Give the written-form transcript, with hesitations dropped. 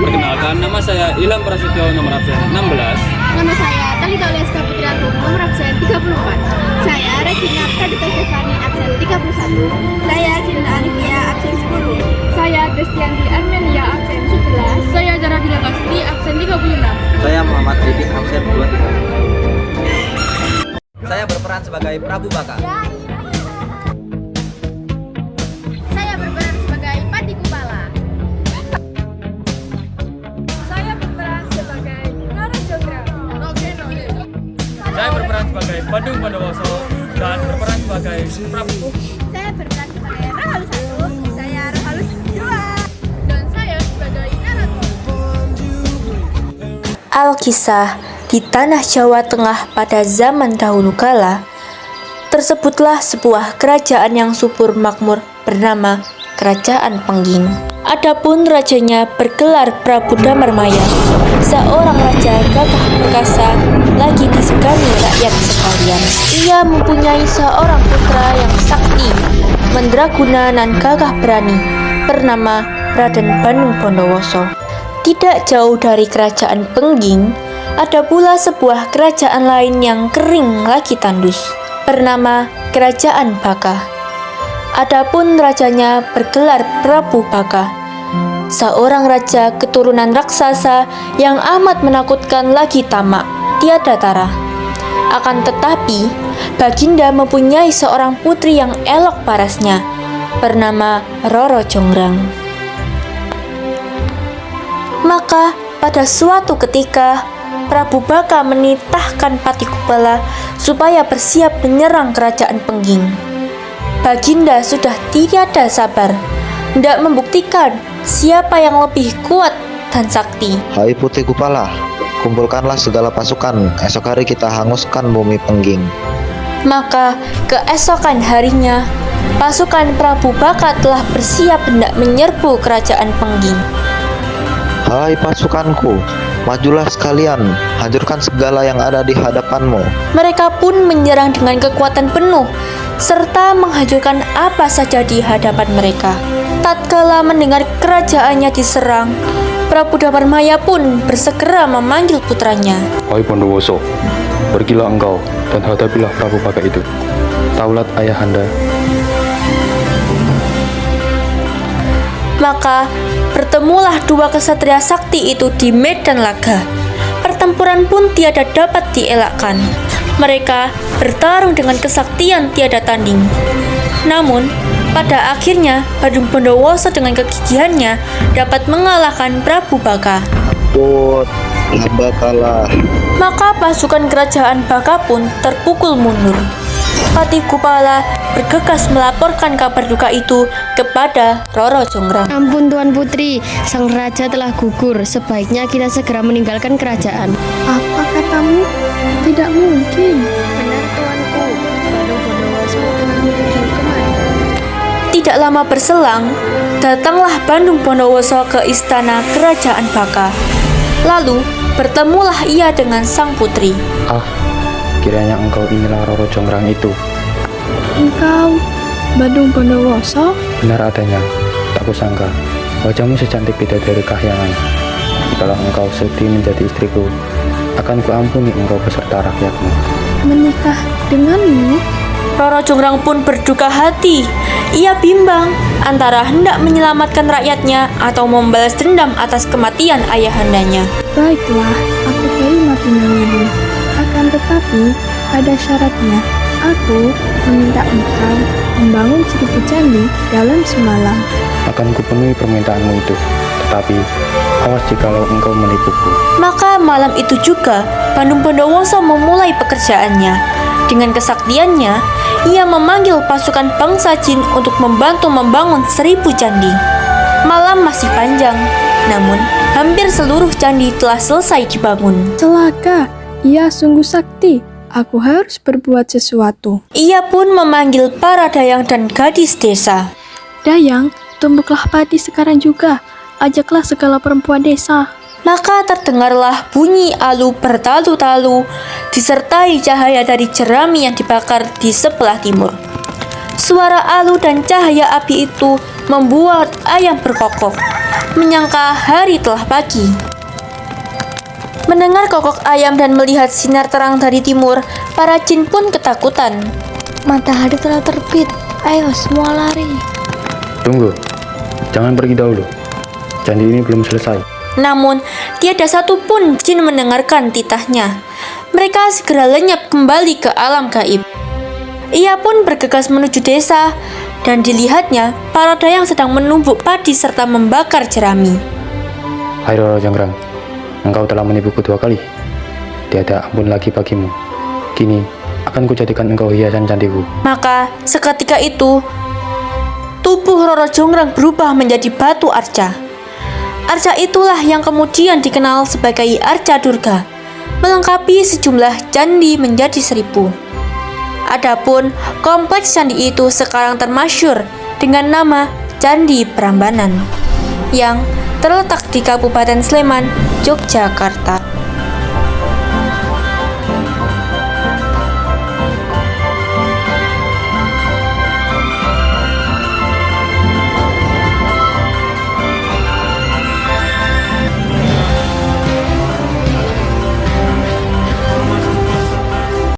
Perkenalkan, nama saya Ilham Prasetyo, nomor absen 16. Nama saya Talita Oleska Putri Agung, nomor absen 34. Saya Regina Pradita Stefani, absen 31. Saya Cinta Alivia, absen 10. Saya Destianti Armenia, absen 11. Saya Zara Dinagasti, absen 36. Saya Muhammad Ridin, absen 23. Saya berperan sebagai Prabu Baka. Saya berperan sebagai Pati Kupala. Saya berperan sebagai Roro Jonggrang. Saya berperan sebagai Badung Bondowoso dan berperan sebagai Prabu. Saya berperan sebagai Rohalus 1. Saya Rohalus 2. Dan saya sebagai narator. Alkisah di tanah Jawa Tengah pada zaman dahulu kala, tersebutlah sebuah kerajaan yang subur makmur bernama Kerajaan Pengging. Adapun rajanya bergelar Prabu Damarmaya, seorang raja gagah perkasa lagi disegani rakyat sekalian. Ia mempunyai seorang putra yang sakti, mandraguna dan gagah berani, bernama Raden Bandung Bondowoso. Tidak jauh dari Kerajaan Pengging, ada pula sebuah kerajaan lain yang kering lagi tandus, bernama Kerajaan Baka. Adapun rajanya bergelar Prabu Baka, seorang raja keturunan raksasa yang amat menakutkan lagi tamak, tiada tara. Akan tetapi, Baginda mempunyai seorang putri yang elok parasnya, bernama Roro Jonggrang. Maka pada suatu ketika, Prabu Baka menitahkan Pati Kupala supaya bersiap menyerang Kerajaan Pengging. Baginda sudah tiada sabar, hendak membuktikan siapa yang lebih kuat dan sakti. Hai Putri Kupala, kumpulkanlah segala pasukan, esok hari kita hanguskan bumi Pengging. Maka keesokan harinya, pasukan Prabu Baka telah bersiap hendak menyerbu Kerajaan Pengging. Hai pasukanku, majulah sekalian, hancurkan segala yang ada di hadapanmu. Mereka pun menyerang dengan kekuatan penuh, serta menghancurkan apa saja di hadapan mereka. Tatkala mendengar kerajaannya diserang, Prabu Damarmaya pun bersegera memanggil putranya. Hai Bondowoso, pergilah engkau dan hadapilah Prabu Baka itu. Taulat ayahanda. Maka bertemulah dua kesatria sakti itu di medan laga. Pertempuran pun tiada dapat dielakkan. Mereka bertarung dengan kesaktian tiada tanding. Namun, pada akhirnya Badung Bondowoso dengan kegigihannya dapat mengalahkan Prabu Baka. Ampun, hamba kalah. Maka pasukan kerajaan Baka pun terpukul mundur. Pati Kupala bergegas melaporkan kabar duka itu kepada Roro Jonggrang. Ampun Tuan Putri, sang raja telah gugur. Sebaiknya kita segera meninggalkan kerajaan. Apa katamu? Tidak mungkin. Benar Tuanku, Badung Bondowoso telah menuju kemari. Tidak lama berselang, datanglah Bandung Bondowoso ke istana kerajaan Baka. Lalu bertemulah ia dengan sang putri. Kiranya engkau inilah Roro Jonggrang itu. Engkau Badung Bondowoso? Benar adanya, tak kusangka wajahmu secantik bidadari kahyangan. Jikalau engkau sudi menjadi istriku, akan kuampuni engkau beserta rakyatmu. Menikah denganmu? Roro Jonggrang pun berduka hati. Ia bimbang antara hendak menyelamatkan rakyatnya atau membalas dendam atas kematian ayahandanya. Baiklah, aku terima tunanganmu. Akan tetapi, ada syaratnya. Aku meminta engkau membangun 1000 candi dalam semalam. Akan kupenuhi permintaanmu itu, tetapi awas jikalau engkau menipuku. Maka malam itu juga Bandung Bondowoso memulai pekerjaannya. Dengan kesaktiannya, ia memanggil pasukan bangsa jin untuk membantu membangun 1000 candi. Malam masih panjang, namun hampir seluruh candi telah selesai dibangun. Celaka, ia sungguh sakti. Aku harus berbuat sesuatu. Ia pun memanggil para dayang dan gadis desa. Dayang, tumbuklah padi sekarang juga. Ajaklah segala perempuan desa. Maka terdengarlah bunyi alu bertalu-talu, disertai cahaya dari jerami yang dibakar di sebelah timur. Suara alu dan cahaya api itu membuat ayam berkokok, menyangka hari telah pagi. Mendengar kokok ayam dan melihat sinar terang dari timur, para jin pun ketakutan. Matahari telah terbit. Ayo semua lari. Tunggu, jangan pergi dahulu. Candi ini belum selesai. Namun, tiada satupun jin mendengarkan titahnya. Mereka segera lenyap kembali ke alam gaib. Ia pun bergegas menuju desa, dan dilihatnya para dayang sedang menumbuk padi serta membakar jerami. Hai Roro Jonggrang, engkau telah menipuku 2 kali. Tiada ampun lagi bagimu. Kini akan kujadikan engkau hiasan candiku. Maka seketika itu, tubuh Roro Jonggrang berubah menjadi batu arca. Arca itulah yang kemudian dikenal sebagai Arca Durga, melengkapi sejumlah candi menjadi 1000. Adapun kompleks candi itu sekarang termasyhur dengan nama Candi Prambanan yang terletak di Kabupaten Sleman, Yogyakarta.